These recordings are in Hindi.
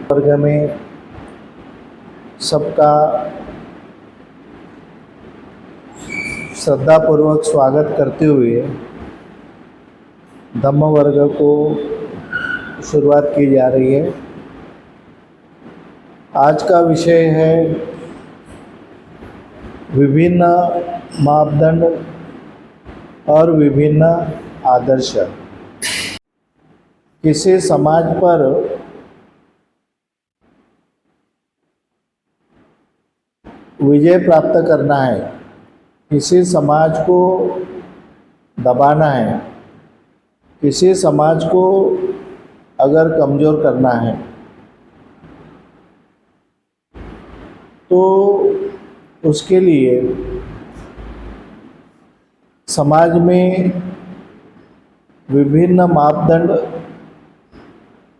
वर्ग में सबका श्रद्धापूर्वक स्वागत करते हुए धम्म वर्ग को शुरुआत की जा रही है। आज का विषय है विभिन्न मापदंड और विभिन्न आदर्श। किसी समाज पर विजय प्राप्त करना है, किसी समाज को दबाना है, किसी समाज को अगर कमज़ोर करना है तो उसके लिए समाज में विभिन्न मापदंड,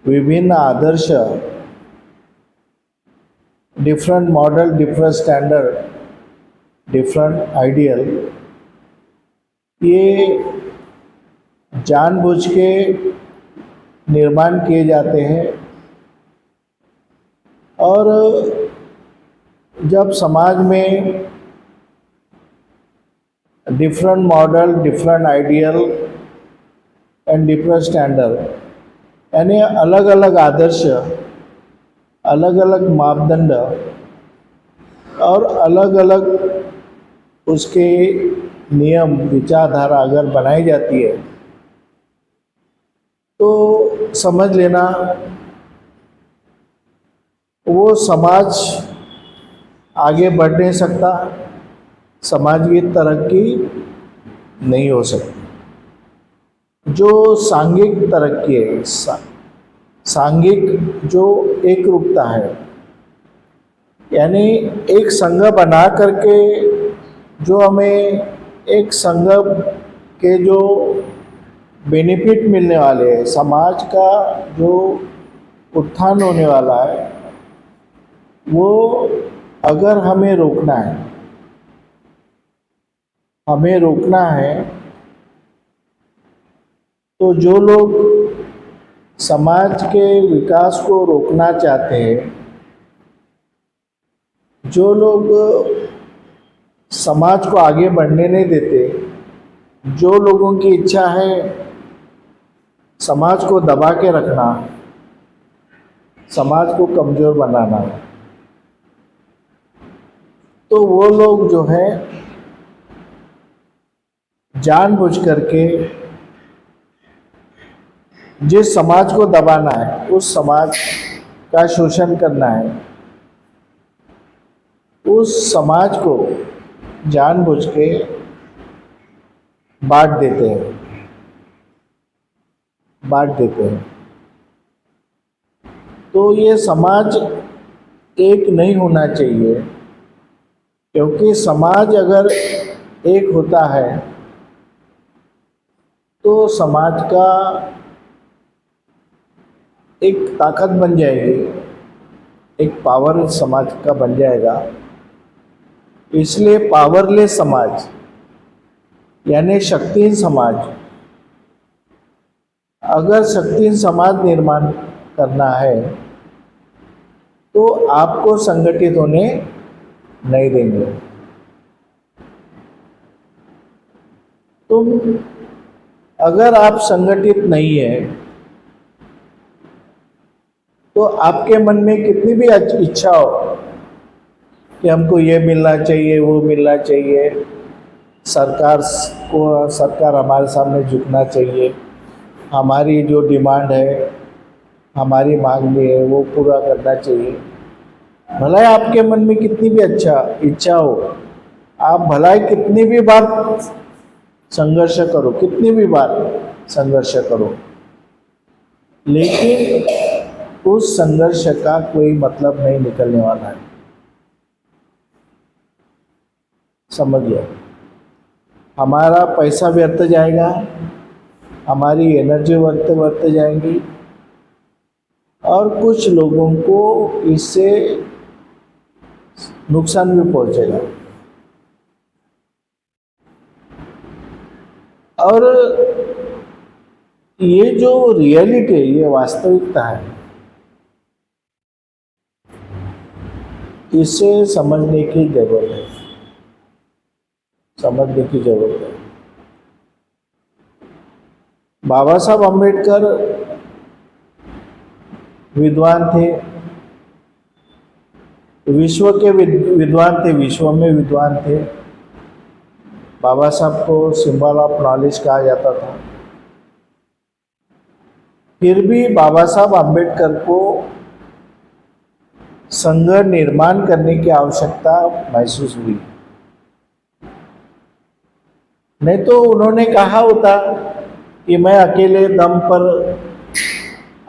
विभिन्न आदर्श, different model, different standard, different ideal, ये जानबूझ के निर्माण किए जाते हैं। और जब समाज में different model, different ideal and different standard, यानी अलग अलग आदर्श, अलग अलग मापदंड और अलग अलग उसके नियम, विचारधारा अगर बनाई जाती है तो समझ लेना वो समाज आगे बढ़ नहीं सकता, समाज की तरक्की नहीं हो सकती। जो सांघिक तरक्की है, सांघिक जो एक रूपता है, यानी एक संघ बना करके जो हमें एक संघ के जो बेनिफिट मिलने वाले हैं, समाज का जो उत्थान होने वाला है, वो अगर हमें रोकना है, हमें रोकना है तो जो लोग समाज के विकास को रोकना चाहते हैं, जो लोग समाज को आगे बढ़ने नहीं देते, जो लोगों की इच्छा है समाज को दबा के रखना, समाज को कमज़ोर बनाना, तो वो लोग जो है जानबूझ करके जिस समाज को दबाना है, उस समाज का शोषण करना है, उस समाज को जानबूझ के बांट देते हैं। तो ये समाज एक नहीं होना चाहिए, क्योंकि समाज अगर एक होता है तो समाज का एक ताकत बन जाएगी, एक पावर समाज का बन जाएगा। इसलिए पावरलेस समाज यानी शक्तिहीन समाज, अगर शक्तिहीन समाज निर्माण करना है तो आपको संगठित होने नहीं देंगे। तुम अगर आप संगठित नहीं है तो आपके मन में कितनी भी इच्छा हो कि हमको ये मिलना चाहिए, वो मिलना चाहिए, सरकार हमारे सामने झुकना चाहिए, हमारी जो डिमांड है, हमारी मांग है वो पूरा करना चाहिए, भला आपके मन में कितनी भी इच्छा हो, आप भला कितनी भी बार संघर्ष करो, कितनी भी बार संघर्ष करो, लेकिन उस संघर्ष का कोई मतलब नहीं निकलने वाला है। समझिए, हमारा पैसा व्यर्थ जाएगा, हमारी एनर्जी व्यर्थ जाएंगी और कुछ लोगों को इससे नुकसान भी पहुंचेगा। और ये जो रियलिटी है, ये वास्तविकता है, इसे समझने की जरूरत है, समझने की जरूरत है। बाबा साहब अम्बेडकर विद्वान थे, विश्व के विद्वान थे, विश्व में विद्वान थे। बाबा साहब को सिंबल ऑफ नॉलेज कहा जाता था। फिर भी बाबा साहब अम्बेडकर को संघ निर्माण करने की आवश्यकता महसूस हुई। नहीं तो उन्होंने कहा होता कि मैं अकेले दम पर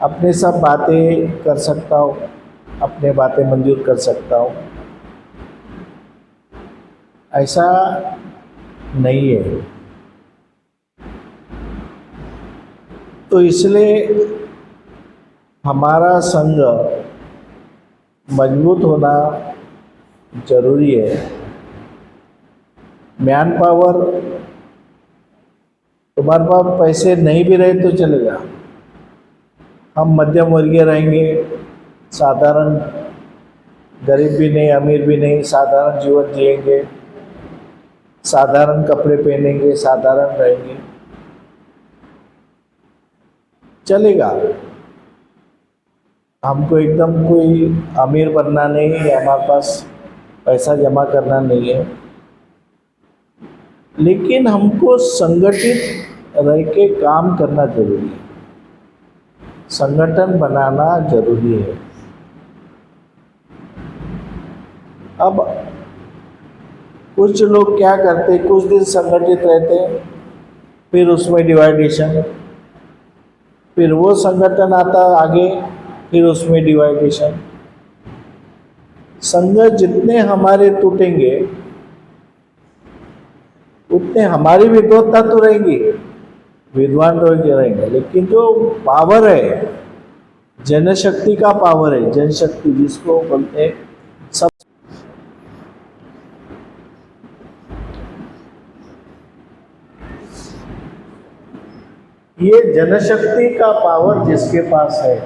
अपने सब बातें कर सकता हूँ, अपने बातें मंजूर कर सकता हूँ। ऐसा नहीं है। तो इसलिए हमारा संघ मजबूत होना जरूरी है। मैन पावर, तुम्हारे पास पैसे नहीं भी रहे तो चलेगा, हम मध्यम वर्गीय रहेंगे, साधारण, गरीब भी नहीं अमीर भी नहीं, साधारण जीवन जिएंगे, साधारण कपड़े पहनेंगे, साधारण रहेंगे, चलेगा। हमको एकदम कोई अमीर बनना नहीं है, हमारे पास पैसा जमा करना नहीं है, लेकिन हमको संगठित रह के काम करना जरूरी है, संगठन बनाना जरूरी है। अब कुछ लोग क्या करते, कुछ दिन संगठित रहते, फिर उसमें डिवाइडेशन, फिर वो संगठन आता आगे, फिर उसमें डिवाइडेशन। संघ जितने हमारे टूटेंगे उतने हमारी विद्वत्ता तो रहेंगी, विद्वान रहेंगे, लेकिन जो पावर है, जनशक्ति का पावर है, जनशक्ति जिसको बोलते हैं, सब ये जनशक्ति का पावर जिसके पास है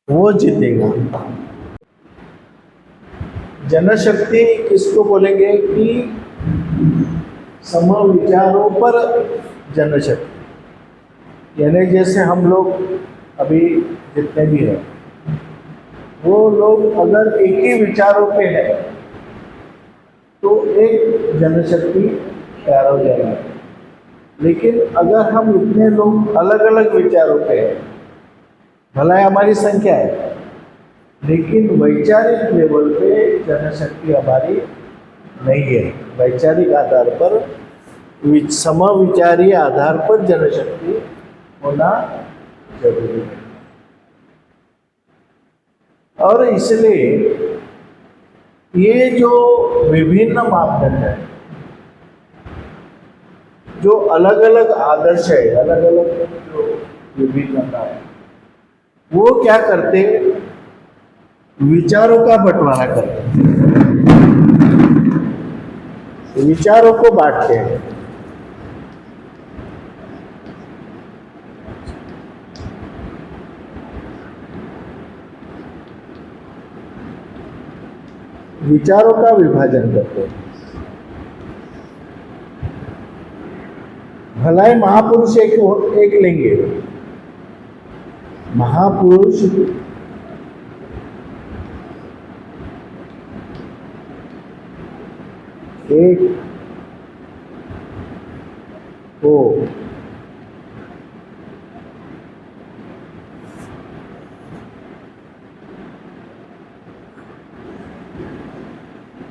वो जीतेगा। जनशक्ति किसको बोलेंगे कि समविचारों पर जनशक्ति, यानी जैसे हम लोग अभी जितने भी हैं वो लोग अगर एक ही विचारों पे है तो एक जनशक्ति तैयार हो जाएगी। लेकिन अगर हम इतने लोग अलग अलग विचारों पे हैं, भला हमारी संख्या है, लेकिन वैचारिक लेवल पे जनशक्ति हमारी नहीं है। वैचारिक आधार पर, समविचारी आधार पर जनशक्ति होना जरूरी है। और इसलिए ये जो विभिन्न मापदंड है, जो अलग अलग आदर्श है, अलग अलग जो विभिन्नता है, वो क्या करते, विचारों का बंटवारा करते हैं, विचारों को बांटते हैं। विचारों का विभाजन करते हैं। भलाई महापुरुष एक लेंगे, महापुरुष एक को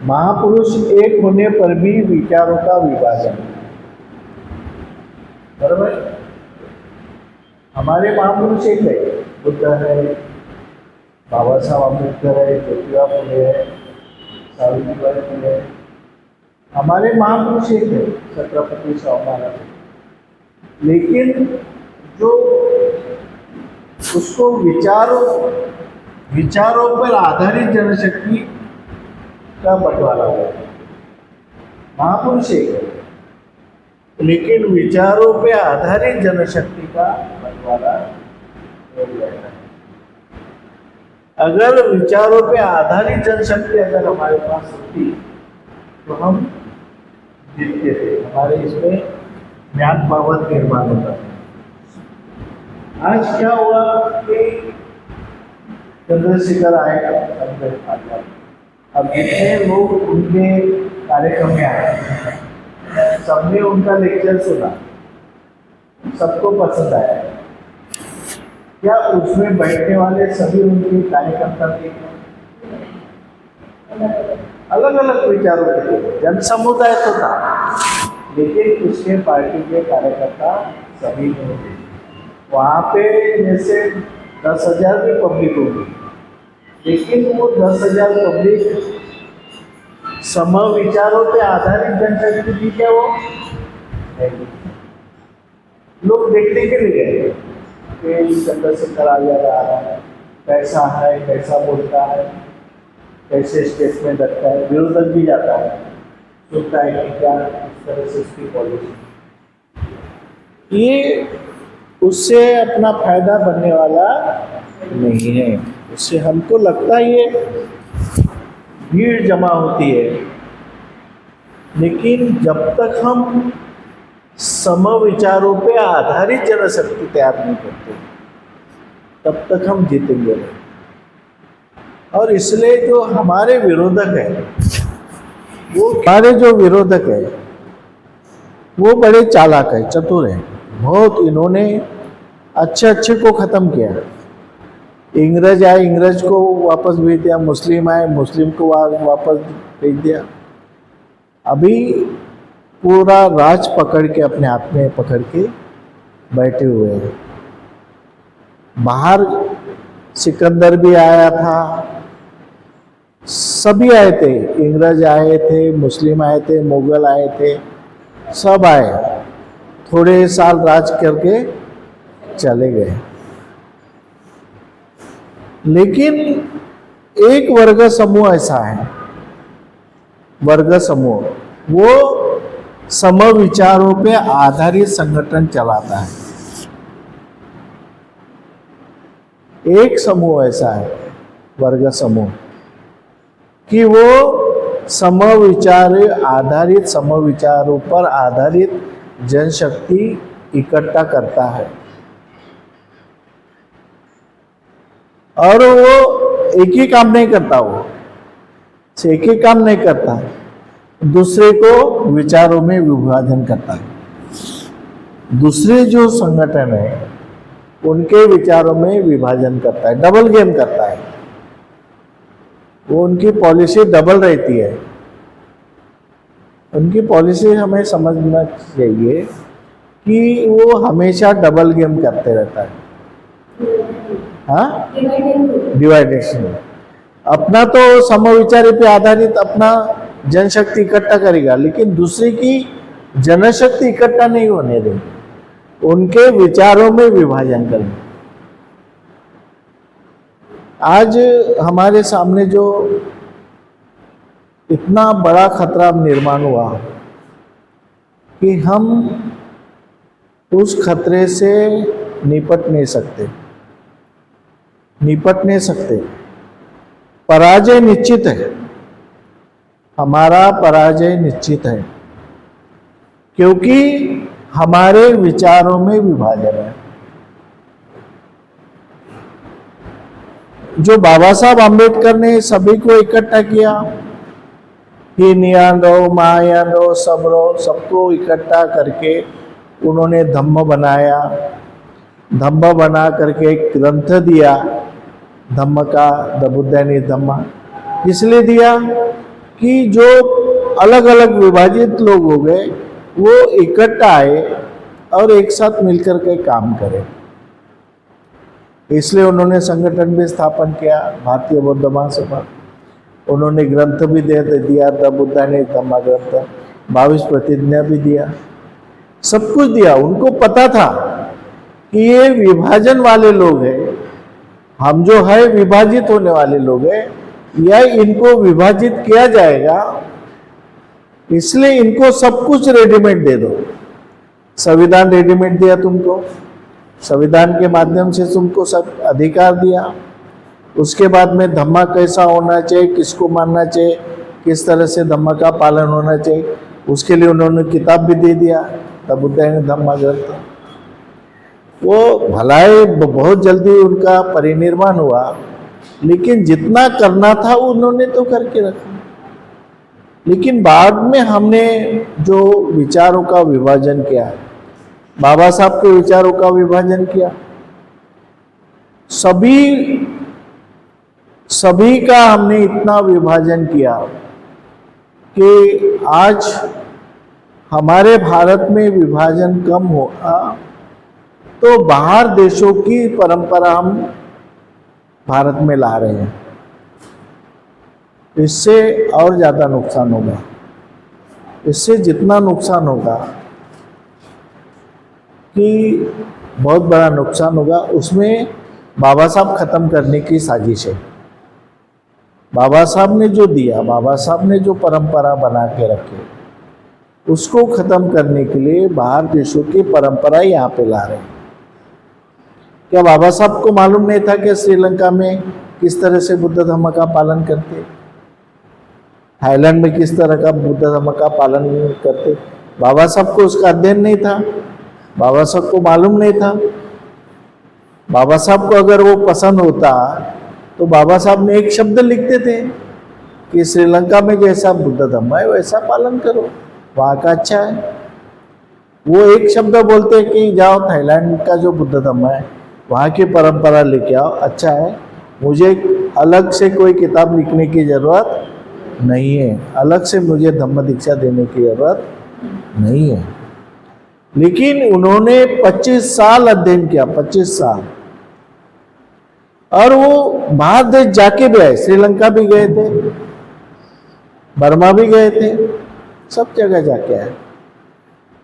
महापुरुष एक होने पर भी विचारों का विभाजन, बराबर। हमारे महापुरुष एक है, बुद्ध है, बाबा साहब अम्बेडकर है, ज्योतिबा फुले है, सावित्रीबाई फुले है, हमारे महापुरुष एक है, छत्रपति शिवाजी महाराज। लेकिन जो उसको विचारों पर आधारित जनशक्ति का बंटवारा हुआ, महापुरुष एक है, लेकिन विचारों पे आधारित जनशक्ति का बंटवारा हो जाएगा। अगर विचारों पे आधारित जनशक्ति अगर हमारे पास होती तो हम जीतते थे, हमारे इसमें ज्ञान पावर निर्माण होता था। आज क्या हुआ कि चंद्रशेखर आएगा, अब जितने लोग उनके कार्यक्रम में आए सबने उनका लेक्चर सुना, सबको पसंद आया। क्या उसमें बैठने वाले सभी उनके कार्यकर्ता थे? अलग अलग विचारों के थे, जन समुदाय तो था, लेकिन उसके पार्टी के कार्यकर्ता सभी नहीं थे। वहाँ पे जैसे 10,000 भी पब्लिक होगी, लेकिन वो 10,000 पब्लिक सम विचारों पे आधारित जनशक्ति थी क्या? वो लोग देखने के लिए गए कि चंद्रशेखर आजाद आ रहा है, कैसा है, कैसा बोलता है, कैसे स्टेटमेंट रखता है, विरोधक भी जाता है, सुनता है कि क्या इस तरह से उसकी पॉलिसी, ये उससे अपना फायदा बनने वाला नहीं है। उससे हमको लगता ही है भीड़ जमा होती है, लेकिन जब तक हम सम विचारों पे आधारित जनशक्ति तैयार नहीं करते तब तक हम जीतेंगे नहीं। और इसलिए जो हमारे विरोधक है, वो हमारे जो विरोधक है वो बड़े चालाक है, चतुर है बहुत। इन्होंने अच्छे को ख़त्म किया। इंग्रज आए, इंग्रज को वापस भेज दिया, मुस्लिम आए, मुस्लिम को वापस भेज दिया। अभी पूरा राज पकड़ के अपने हाथ में पकड़ के बैठे हुए हैं। बाहर सिकंदर भी आया था, सभी आए थे, इंग्रज आए थे, मुस्लिम आए थे, मुगल आए थे, सब आए, थोड़े साल राज करके चले गए। लेकिन एक वर्ग समूह ऐसा है, वर्ग समूह, वो सम विचारों पे आधारित संगठन चलाता है। एक समूह ऐसा है, वर्ग समूह, कि वो सम विचारों पर आधारित जनशक्ति इकट्ठा करता है। और वो एक ही काम नहीं करता, वो एक ही काम नहीं करता, दूसरे को विचारों में विभाजन करता है। दूसरे जो संगठन है उनके विचारों में विभाजन करता है, डबल गेम करता है। वो उनकी पॉलिसी डबल रहती है। उनकी पॉलिसी हमें समझना चाहिए कि वो हमेशा डबल गेम करते रहता है। हाँ, डिवाइडेशन। अपना तो समविचारी पे आधारित अपना जनशक्ति इकट्ठा करेगा, लेकिन दूसरे की जनशक्ति इकट्ठा नहीं होने देगा, उनके विचारों में विभाजन करेंगे। आज हमारे सामने जो इतना बड़ा खतरा निर्माण हुआ कि हम उस खतरे से निपट नहीं सकते। पराजय निश्चित है, हमारा पराजय निश्चित है, क्योंकि हमारे विचारों में विभाजन है। जो बाबा साहब आम्बेडकर ने सभी को इकट्ठा किया, हीनयान रहो, महायान रहो, सब रहो, सबको इकट्ठा करके उन्होंने धम्म बनाया। धम्म बना करके एक ग्रंथ दिया, धम्म का, द बुद्धानी धम्म। इसलिए दिया कि जो अलग अलग विभाजित लोग हो गए वो इकट्ठा आए और एक साथ मिलकर के काम करें। इसलिए उन्होंने संगठन भी स्थापन किया, भारतीय बौद्ध महासभा। उन्होंने ग्रंथ भी दे दिया, द बुद्धानी धम्म ग्रंथ, 22 प्रतिज्ञा भी दिया, सब कुछ दिया। उनको पता था कि ये विभाजन वाले लोग हैं, हम जो है विभाजित होने वाले लोग हैं, या इनको विभाजित किया जाएगा, इसलिए इनको सब कुछ रेडीमेड दे दो। संविधान रेडीमेड दिया तुमको, संविधान के माध्यम से तुमको सब अधिकार दिया, उसके बाद में धम्मा कैसा होना चाहिए, किसको मानना चाहिए, किस तरह से धम्मा का पालन होना चाहिए, उसके लिए उन्होंने किताब भी दे दिया, द बुद्धायन धम्मा ग्रंथ। वो भलाई बहुत जल्दी उनका परिनिर्वाण हुआ, लेकिन जितना करना था उन्होंने तो करके रखा। लेकिन बाद में हमने जो विचारों का विभाजन किया, बाबा साहब के विचारों का विभाजन किया, सभी का हमने इतना विभाजन किया कि आज हमारे भारत में विभाजन कम होगा तो बाहर देशों की परंपरा हम भारत में ला रहे हैं। इससे और ज़्यादा नुकसान होगा। इससे जितना नुकसान होगा कि बहुत बड़ा नुकसान होगा, उसमें बाबा साहब ख़त्म करने की साजिश है। बाबा साहब ने जो दिया, बाबा साहब ने जो परंपरा बना के रखे, उसको ख़त्म करने के लिए बाहर देशों की परंपरा यहाँ पे ला रहे हैं। क्या बाबा साहब को मालूम नहीं था कि श्रीलंका में किस तरह से बुद्ध धर्म का पालन करते, थाईलैंड में किस तरह का बुद्ध धर्म का पालन करते? बाबा साहब को उसका अध्ययन नहीं था, बाबा साहब को मालूम नहीं था। बाबा साहब को अगर वो पसंद होता तो बाबा साहब ने एक शब्द लिखते थे कि श्रीलंका में जैसा बुद्ध धर्म है वैसा पालन करो, वहाँ का अच्छा है। वो एक शब्द बोलते कि जाओ थाईलैंड का जो बुद्ध धर्म है वहाँ की परंपरा लेके आओ, अच्छा है, मुझे अलग से कोई किताब लिखने की ज़रूरत नहीं है, अलग से मुझे धम्म दीक्षा देने की ज़रूरत नहीं है। लेकिन उन्होंने 25 साल अध्ययन किया, 25 साल, और वो बाहर देश जाके भी आए, श्रीलंका भी गए थे, बर्मा भी गए थे, सब जगह जाके आए।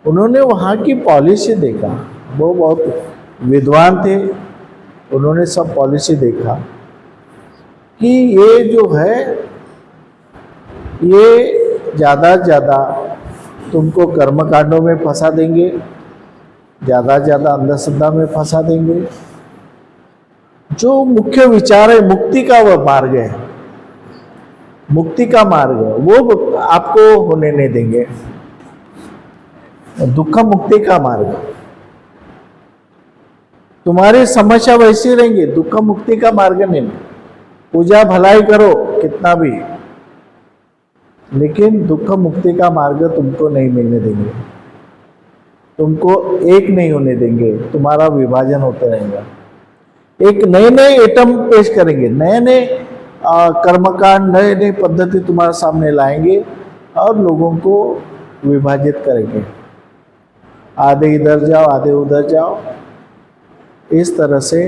उन्होंने वहाँ की पॉलिसी देखा, वो बहुत विद्वान थे, उन्होंने सब पॉलिसी देखा कि ये जो है ये ज़्यादा से ज़्यादा तुमको कर्मकांडों में फंसा देंगे, ज़्यादा से ज़्यादा अंधश्रद्धा में फंसा देंगे। जो मुख्य विचार है मुक्ति का वह मार्ग है, मुक्ति का मार्ग है, वो आपको होने नहीं देंगे। दुख मुक्ति का मार्ग, तुम्हारी समस्या वैसी रहेंगी, दुख मुक्ति का मार्ग नहीं। पूजा भलाई करो कितना भी, लेकिन दुख मुक्ति का मार्ग तुमको नहीं मिलने देंगे, तुमको एक नहीं होने देंगे, तुम्हारा विभाजन होते रहेगा। एक नए नए एटम पेश करेंगे, नए नए कर्मकांड, नए नए पद्धति तुम्हारे सामने लाएंगे और लोगों को विभाजित करेंगे, आधे इधर जाओ आधे उधर जाओ। इस तरह से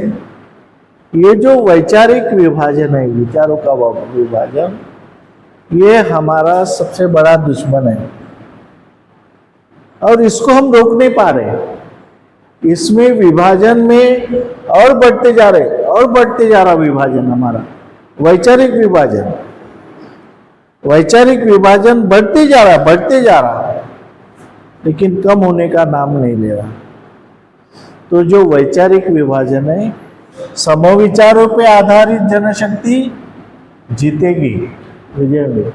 ये जो वैचारिक विभाजन है, विचारों का विभाजन, ये हमारा सबसे बड़ा दुश्मन है और इसको हम रोक नहीं पा रहे। इसमें विभाजन में और बढ़ते जा रहे, और बढ़ते जा रहा विभाजन, हमारा वैचारिक विभाजन, वैचारिक विभाजन बढ़ते जा रहा, बढ़ते जा रहा, लेकिन कम होने का नाम नहीं ले रहा। तो जो वैचारिक विभाजन है, समविचारों पे आधारित जनशक्ति जीतेगी, विजय,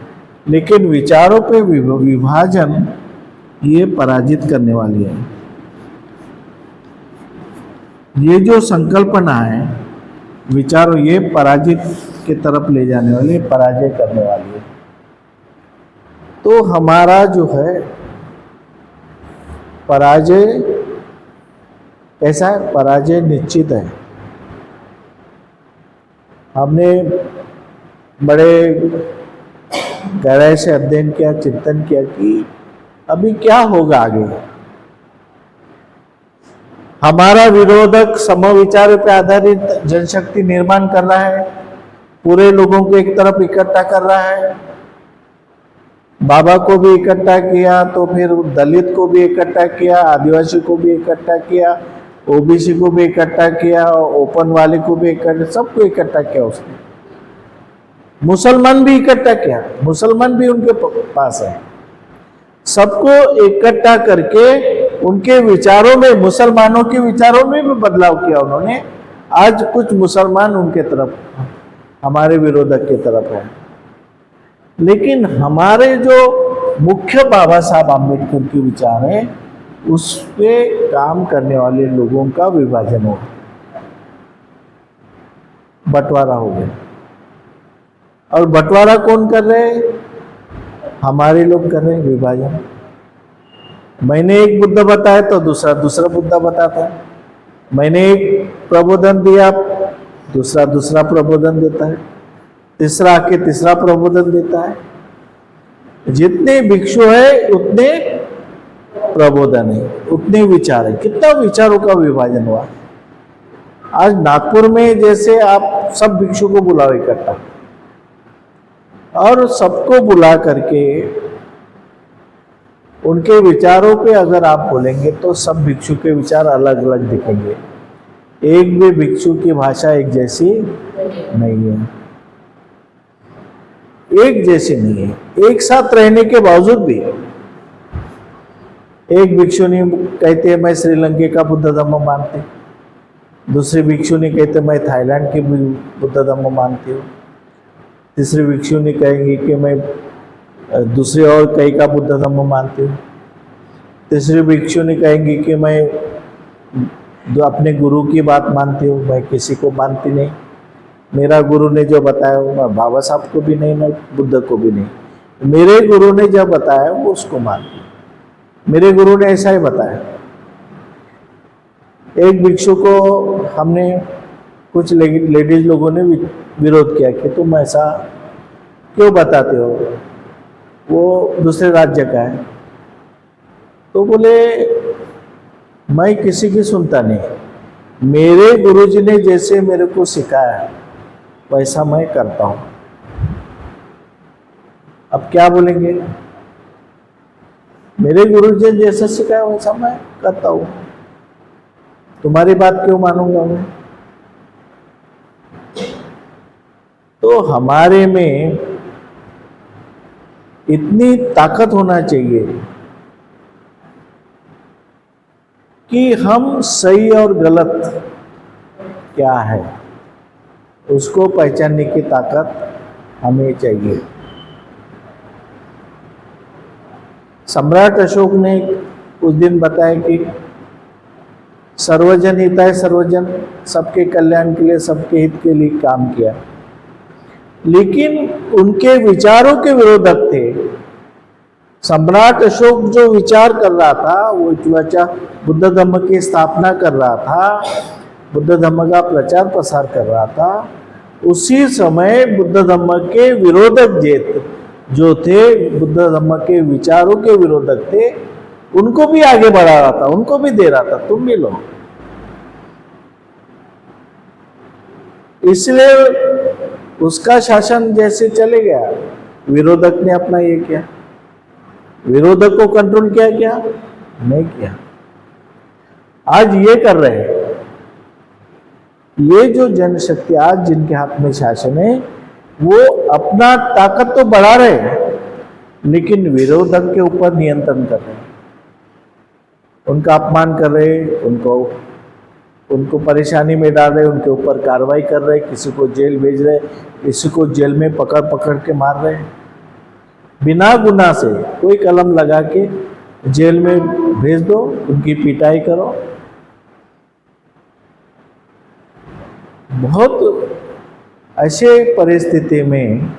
लेकिन विचारों पे विभाजन ये पराजित करने वाली है। ये जो संकल्पना है विचारों, ये पराजित की तरफ ले जाने वाली, पराजय करने वाली है। तो हमारा जो है पराजय कैसा है? पराजय निश्चित है। हमने बड़े गहराई से अध्ययन किया, चिंतन किया कि अभी क्या होगा आगे। हमारा विरोधक समविचार पर आधारित जनशक्ति निर्माण कर रहा है, पूरे लोगों को एक तरफ इकट्ठा कर रहा है। बाबा को भी इकट्ठा किया, तो फिर दलित को भी इकट्ठा किया, आदिवासी को भी इकट्ठा किया, ओबीसी को भी इकट्ठा किया, ओपन वाले को भी इकट्ठा, सबको इकट्ठा किया उसने। मुसलमान भी इकट्ठा किया, मुसलमान भी उनके पास है। सबको इकट्ठा करके उनके विचारों में, मुसलमानों के विचारों में भी बदलाव किया उन्होंने। आज कुछ मुसलमान उनके तरफ हमारे विरोधक की तरफ है। लेकिन हमारे जो मुख्य बाबा साहब आम्बेडकर के विचार हैं, उस पे काम करने वाले लोगों का विभाजन हो, बंटवारा हो गया। और बंटवारा कौन कर रहे हैं? हमारे लोग कर रहे हैं विभाजन। मैंने एक बुद्ध बताया तो दूसरा बुद्ध बताता है। मैंने एक प्रबोधन दिया, दूसरा प्रबोधन देता है, तीसरा आके तीसरा प्रबोधन देता है। जितने भिक्षु है उतने प्रबोधन है, उतने विचार है। कितना विचारों का विभाजन हुआ। आज नागपुर में जैसे आप सब भिक्षु को बुलाओ इकट्ठा, और सबको बुला करके उनके विचारों पे अगर आप बोलेंगे तो सब भिक्षु के विचार अलग अलग दिखेंगे। एक भी भिक्षु की भाषा एक जैसी नहीं है, एक जैसी नहीं है। एक साथ रहने के बावजूद भी एक भिक्षुनी कहते हैं मैं श्रीलंका का बुद्ध धम्म मानती, दूसरी भिक्षुनी कहते मैं थाईलैंड की बुद्ध धम्म मानती हूँ, तीसरी भिक्षुनी कहेंगी कि मैं दूसरे और कई का बुद्ध धम्म मानती हूँ, तीसरी भिक्षुनी कहेंगी कि मैं जो अपने गुरु की बात मानती हूँ, मैं किसी को मानती नहीं, मेरा गुरु ने जो बताया मैं बाबा साहब को भी नहीं, मैं बुद्ध को भी नहीं, मेरे गुरु ने जो बताया वो उसको मानती हूँ, मेरे गुरु ने ऐसा ही बताया। एक भिक्षु को हमने कुछ लेडीज लोगों ने विरोध किया कि तुम ऐसा क्यों बताते हो, वो दूसरे राज्य का है। तो बोले मैं किसी की सुनता नहीं, मेरे गुरुजी ने जैसे मेरे को सिखाया वैसा मैं करता हूँ। अब क्या बोलेंगे? मेरे गुरुजी ने जैसा सिखाया वैसा मैं करता हूँ, तुम्हारी बात क्यों मानूंगा मैं? तो हमारे में इतनी ताकत होना चाहिए कि हम सही और गलत क्या है उसको पहचानने की ताकत हमें चाहिए। सम्राट अशोक ने उस दिन बताया कि सर्वजन हिताय सर्वजन, सबके कल्याण के लिए सबके हित के लिए काम किया, लेकिन उनके विचारों के विरोधक थे। सम्राट अशोक जो विचार कर रहा था, वो बुद्ध धम्म की स्थापना कर रहा था, बुद्ध धम्म का प्रचार प्रसार कर रहा था, उसी समय बुद्ध धम्म के विरोधक जो थे, बुद्ध धम्म के विचारों के विरोधक थे, उनको भी आगे बढ़ा रहा था, उनको भी दे रहा था, तुम भी लो। इसलिए उसका शासन जैसे चले गया, विरोधक ने अपना ये किया, विरोधक को कंट्रोल किया क्या? नहीं किया। आज ये कर रहे हैं, ये जो जनशक्ति आज जिनके हाथ में शासन है, वो अपना ताकत तो बढ़ा रहे हैं, लेकिन विरोधक के ऊपर नियंत्रण कर रहे हैं, उनका अपमान कर रहे हैं, उनको परेशानी में डाल रहे, उनके ऊपर कार्रवाई कर रहे, किसी को जेल भेज रहे, किसी को जेल में पकड़ के मार रहे, बिना गुनाह से कोई कलम लगा के जेल में भेज दो, उनकी पिटाई करो। बहुत ऐसे परिस्थिति में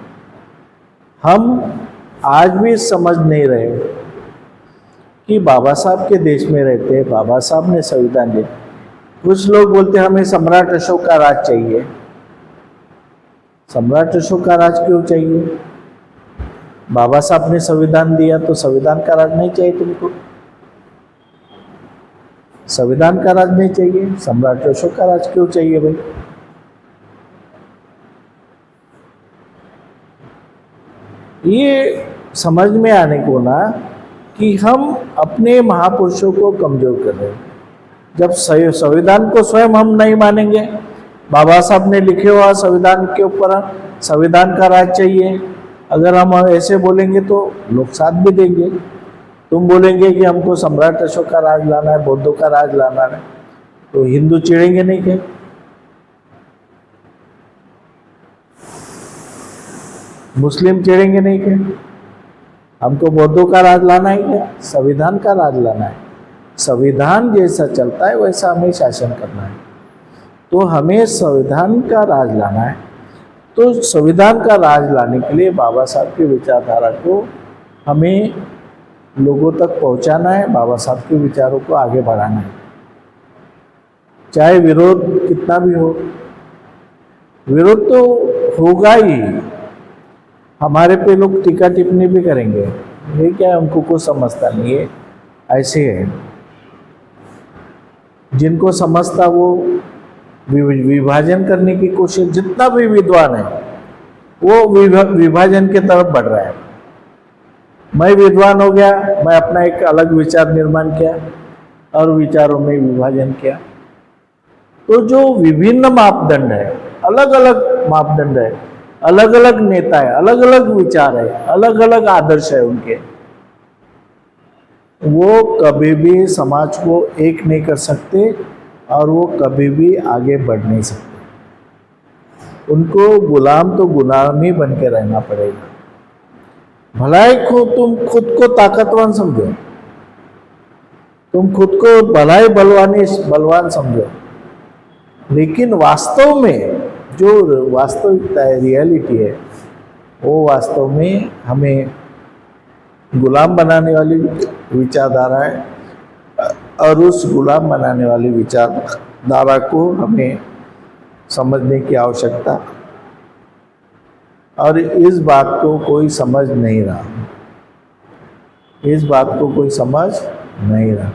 हम आज भी समझ नहीं रहे कि बाबा साहब के देश में रहते हैं, बाबा साहब ने संविधान दिया। कुछ लोग बोलते हैं हमें सम्राट अशोक का राज चाहिए। सम्राट अशोक का राज क्यों चाहिए? बाबा साहब ने संविधान दिया तो संविधान का राज नहीं चाहिए तुमको? संविधान का राज नहीं चाहिए, सम्राट अशोक का राज क्यों चाहिए भाई? ये समझ में आने को ना कि हम अपने महापुरुषों को कमजोर कर रहे हैं। जब संविधान को स्वयं हम नहीं मानेंगे, बाबा साहब ने लिखे हुआ संविधान के ऊपर संविधान का राज चाहिए, अगर हम ऐसे बोलेंगे तो लोग साथ भी देंगे। तुम बोलेंगे कि हमको सम्राट अशोक का राज लाना है, बौद्धों का राज लाना है, तो हिंदू चिढ़ेंगे नहीं क्या? मुस्लिम चिढ़ेंगे नहीं क्या? हमको बौद्धों का राज लाना है क्या? संविधान का राज लाना है। संविधान जैसा चलता है वैसा हमें शासन करना है। तो हमें संविधान का राज लाना है। तो संविधान का राज लाने के लिए बाबा साहब की विचारधारा को हमें लोगों तक पहुंचाना है, बाबा साहब के विचारों को आगे बढ़ाना है। चाहे विरोध कितना भी हो, विरोध तो होगा ही। हमारे पे लोग टीका टिप्पणी भी करेंगे, ये क्या है, हमको कुछ समझता नहीं है, ऐसे है। जिनको समझता वो विभाजन करने की कोशिश, जितना भी विद्वान है वो विभाजन की तरफ बढ़ रहा है। मैं विद्वान हो गया, मैं अपना एक अलग विचार निर्माण किया और विचारों में विभाजन किया। तो जो विभिन्न मापदंड है, अलग अलग मापदंड है, अलग अलग नेता है, अलग अलग विचार है, अलग अलग आदर्श है उनके, वो कभी भी समाज को एक नहीं कर सकते और वो कभी भी आगे बढ़ नहीं सकते। उनको गुलाम तो गुलाम ही बन के रहना पड़ेगा। भलाई को तुम खुद को ताकतवान समझो, तुम खुद को भलाई बलवान समझो, लेकिन वास्तव में जो वास्तविकता है, रियलिटी है, वो वास्तव में हमें गुलाम बनाने वाली विचारधारा है और उस गुलाम बनाने वाली विचारधारा को हमें समझने की आवश्यकता। और इस बात को कोई समझ नहीं रहा, इस बात को कोई समझ नहीं रहा।